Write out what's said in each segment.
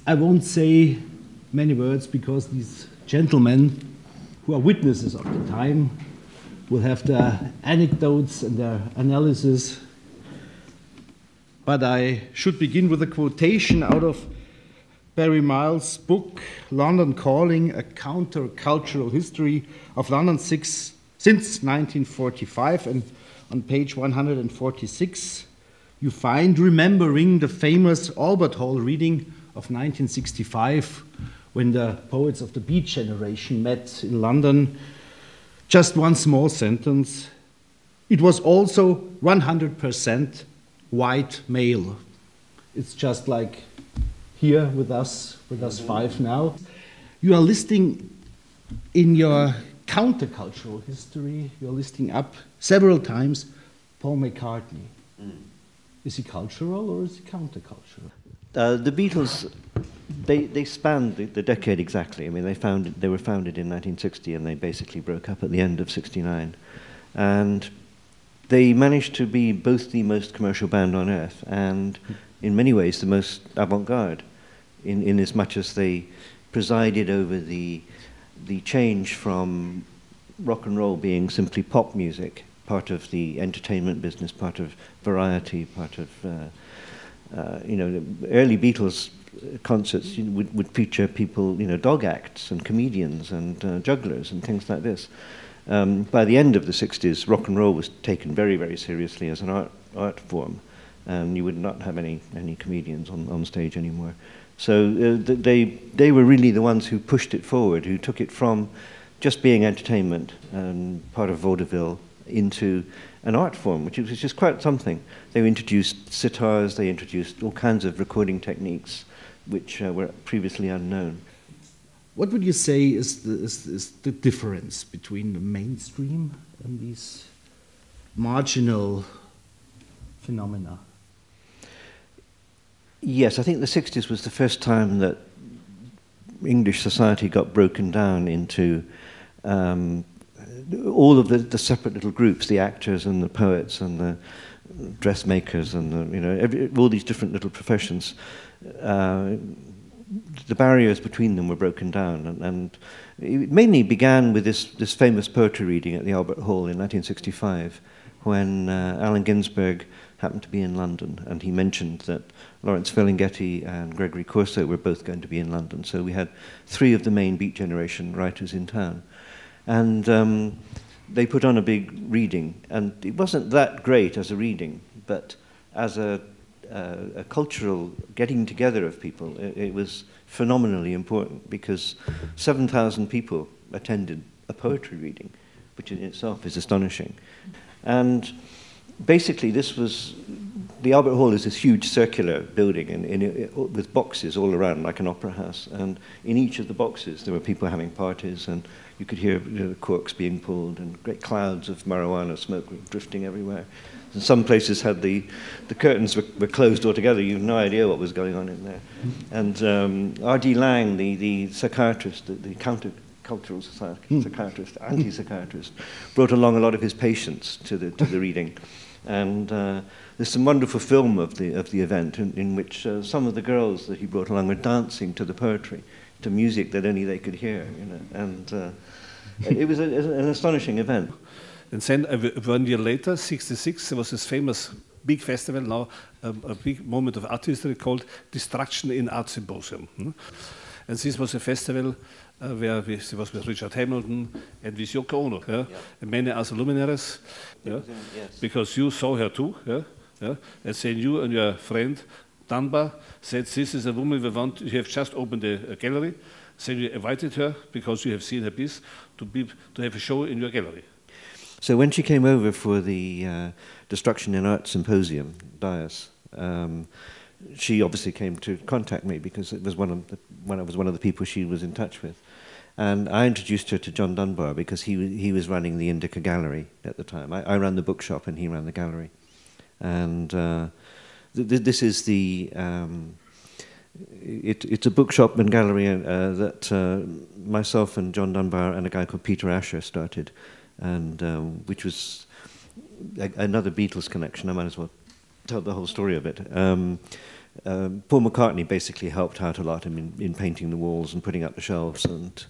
I won't say many words because these gentlemen who are witnesses of the time will have their anecdotes and their analysis. But I should begin with a quotation out of Barry Miles' book, London Calling, A Counter-Cultural History of London since 1945. And on page 146, you find remembering the famous Albert Hall reading of 1965 when the poets of the Beat Generation met in London. Just one small sentence. It was also 100% white male. It's just like here with us five now. You are listing in your countercultural history, you're listing up several times Paul McCartney. Is he cultural or is he countercultural? The Beatles, they spanned the decade exactly. I mean, they were founded in 1960 and they basically broke up at the end of '69. And they managed to be both the most commercial band on earth and in many ways the most avant-garde, in as much as they presided over the change from rock and roll being simply pop music, part of the entertainment business, part of variety, part of the early Beatles concerts would feature people, dog acts and comedians and jugglers and things like this. By the end of the 60s, rock and roll was taken very, very seriously as an art form, and you would not have any comedians on stage anymore. So they were really the ones who pushed it forward, who took it from just being entertainment and part of vaudeville into an art form, which is just quite something. They introduced sitars, they introduced all kinds of recording techniques which were previously unknown. What would you say is the difference between the mainstream and these marginal phenomena? Yes, I think the 60s was the first time that English society got broken down into all of the separate little groups, the actors and the poets and the dressmakers and all these different little professions. The barriers between them were broken down, and it mainly began with this famous poetry reading at the Albert Hall in 1965, when Allen Ginsberg happened to be in London, and he mentioned that Lawrence Ferlinghetti and Gregory Corso were both going to be in London. So we had three of the main Beat Generation writers in town. And they put on a big reading, and it wasn't that great as a reading, but as a cultural getting together of people, it was phenomenally important, because 7,000 people attended a poetry reading, which in itself is astonishing. And basically the Albert Hall is this huge circular building with boxes all around, like an opera house, and in each of the boxes there were people having parties, and you could hear corks being pulled and great clouds of marijuana smoke drifting everywhere. And some places had the curtains were closed altogether. You have no idea what was going on in there. And R.D. Laing, the psychiatrist, the counter-cultural psychiatrist, anti-psychiatrist, brought along a lot of his patients to the reading. And there's some wonderful film of the event in which some of the girls that he brought along were dancing to the poetry, to music that only they could hear, and it was an astonishing event. And then 1 year later, '66, there was this famous big festival, now a big moment of art history, called Destruction in Art Symposium. And this was a festival where it was with Richard Hamilton and with Yoko Ono, and many other luminaries, yes. Because you saw her too, and then you and your friend Dunbar said, this is a woman we want, you have just opened a gallery, so you invited her, because you have seen her piece, to have a show in your gallery. So when she came over for the Destruction in Art Symposium, DIAS, she obviously came to contact me, because it was I was one of the people she was in touch with. And I introduced her to John Dunbar, because he was running the Indica Gallery at the time. I ran the bookshop and he ran the gallery. And this is it's a bookshop and gallery that myself and John Dunbar and a guy called Peter Asher started, and which was another Beatles connection. I might as well tell the whole story of it. Paul McCartney basically helped out a lot in painting the walls and putting up the shelves, and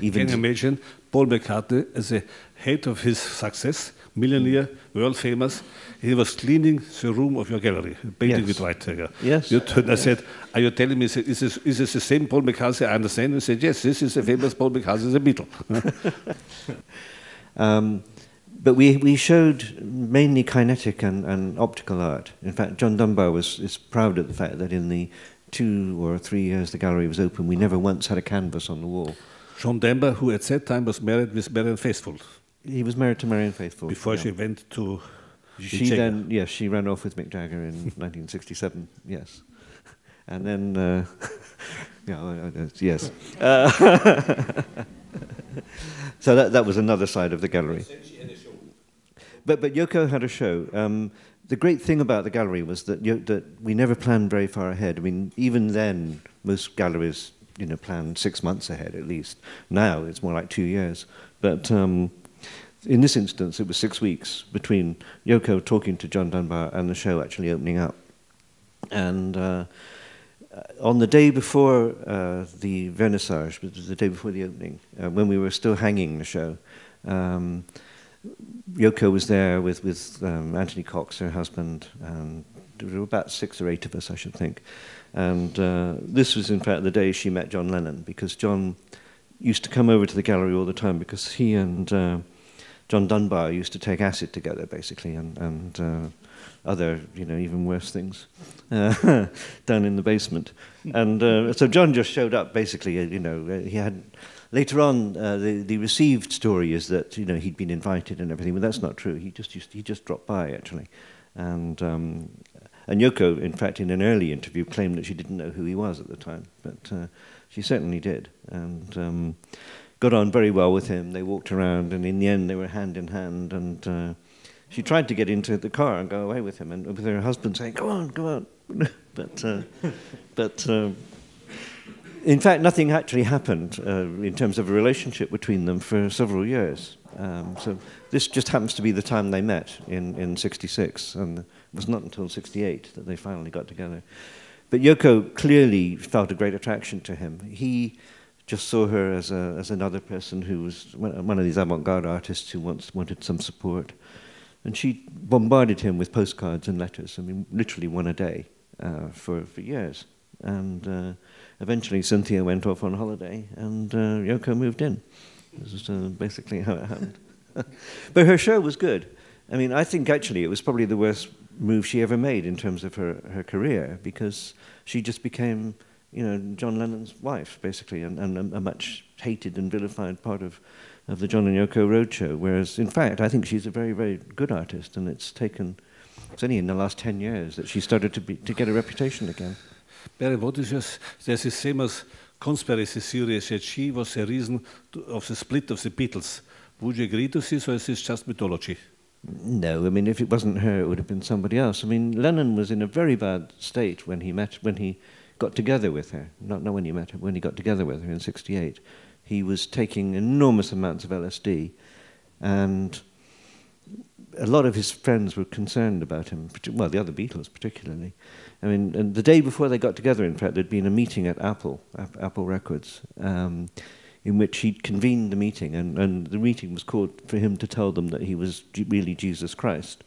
even. Can you imagine Paul McCartney as a head of his success, millionaire, world famous? He was cleaning the room of your gallery, painting with white. Yes. I said, "Are you telling me is this the same Paul McCartney I understand?" He said, "Yes, this is the famous Paul McCartney, the Beatle." But we showed mainly kinetic and optical art. In fact, John Dunbar is proud of the fact that in the 2 or 3 years the gallery was open, we never once had a canvas on the wall. John Dunbar, who at that time was married with Marianne Faithfull. He was married to Marianne Faithfull. Before she went to She then, yes, she ran off with Mick Jagger in 1967, yes. And then, yes. So that was another side of the gallery. But Yoko had a show. The great thing about the gallery was that we never planned very far ahead. I mean, even then, most galleries, plan 6 months ahead at least. Now it's more like 2 years. But in this instance, it was 6 weeks between Yoko talking to John Dunbar and the show actually opening up. And on the day before the vernissage, which was the day before the opening, when we were still hanging the show, Yoko was there with Anthony Cox, her husband, and there were about 6 or 8 of us, I should think. And this was, in fact, the day she met John Lennon, because John used to come over to the gallery all the time, because he and John Dunbar used to take acid together, basically, and other, even worse things down in the basement. And so John just showed up, basically, he had... Later on, the received story is that he'd been invited and everything, but that's not true. He just dropped by actually, and Yoko, in fact, in an early interview, claimed that she didn't know who he was at the time, but she certainly did, and got on very well with him. They walked around, and in the end, they were hand in hand. And she tried to get into the car and go away with him, and with her husband saying, "Go on, go on," but. In fact, nothing actually happened in terms of a relationship between them for several years. So this just happens to be the time they met in 66, and it was not until 68 that they finally got together. But Yoko clearly felt a great attraction to him. He just saw her as another person who was one of these avant-garde artists who wanted some support. And she bombarded him with postcards and letters, I mean, literally one a day for years. And eventually Cynthia went off on holiday, and Yoko moved in. This is basically how it happened. But her show was good. I mean, I think actually it was probably the worst move she ever made in terms of her career, because she just became, John Lennon's wife, basically, and a much hated and vilified part of the John and Yoko Roadshow. Whereas, in fact, I think she's a very, very good artist, and it's only in the last 10 years that she started to get a reputation again. Barry, there's this famous conspiracy theory that she was the reason of the split of the Beatles. Would you agree to this, or is this just mythology? No, I mean, if it wasn't her, it would have been somebody else. I mean, Lennon was in a very bad state when he got together with her. Not when he met her, when he got together with her in 68. He was taking enormous amounts of LSD, and a lot of his friends were concerned about him, well, the other Beatles particularly. I mean, and the day before they got together, in fact, there'd been a meeting at Apple Records, in which he'd convened the meeting, and the meeting was called for him to tell them that he was really Jesus Christ.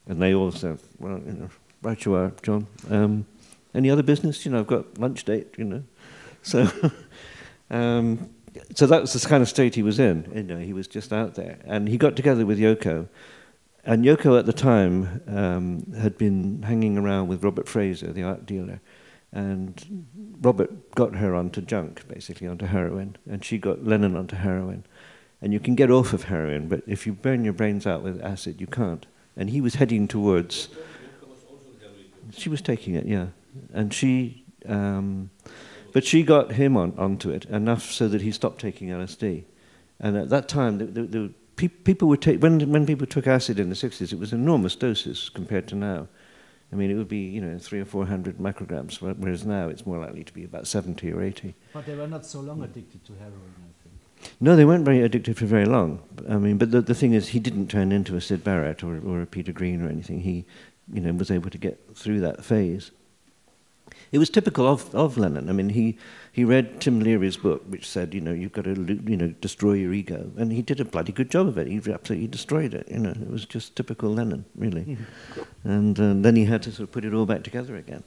And they all said, "Well, right you are, John. Any other business? I've got lunch date, So, so that was the kind of state he was in. He was just out there. And he got together with Yoko. And Yoko at the time had been hanging around with Robert Fraser, the art dealer, and Robert got her onto junk, basically onto heroin, and she got Lennon onto heroin. And you can get off of heroin, but if you burn your brains out with acid, you can't. And he was heading towards... She was taking it, yeah. And but she got him onto it enough so that he stopped taking LSD. And at that time, people would take, when people took acid in the 60s, it was enormous doses compared to now. I mean, it would be 300 or 400 micrograms, whereas now it's more likely to be about 70 or 80. But they were not so long addicted to heroin, I think. No, they weren't very addicted for very long. I mean, but the thing is, he didn't turn into a Sid Barrett or a Peter Green or anything. He, was able to get through that phase. It was typical of Lennon. I mean, he read Tim Leary's book, which said, you've got to, destroy your ego. And he did a bloody good job of it. He absolutely destroyed it. It was just typical Lennon, really. And then he had to sort of put it all back together again.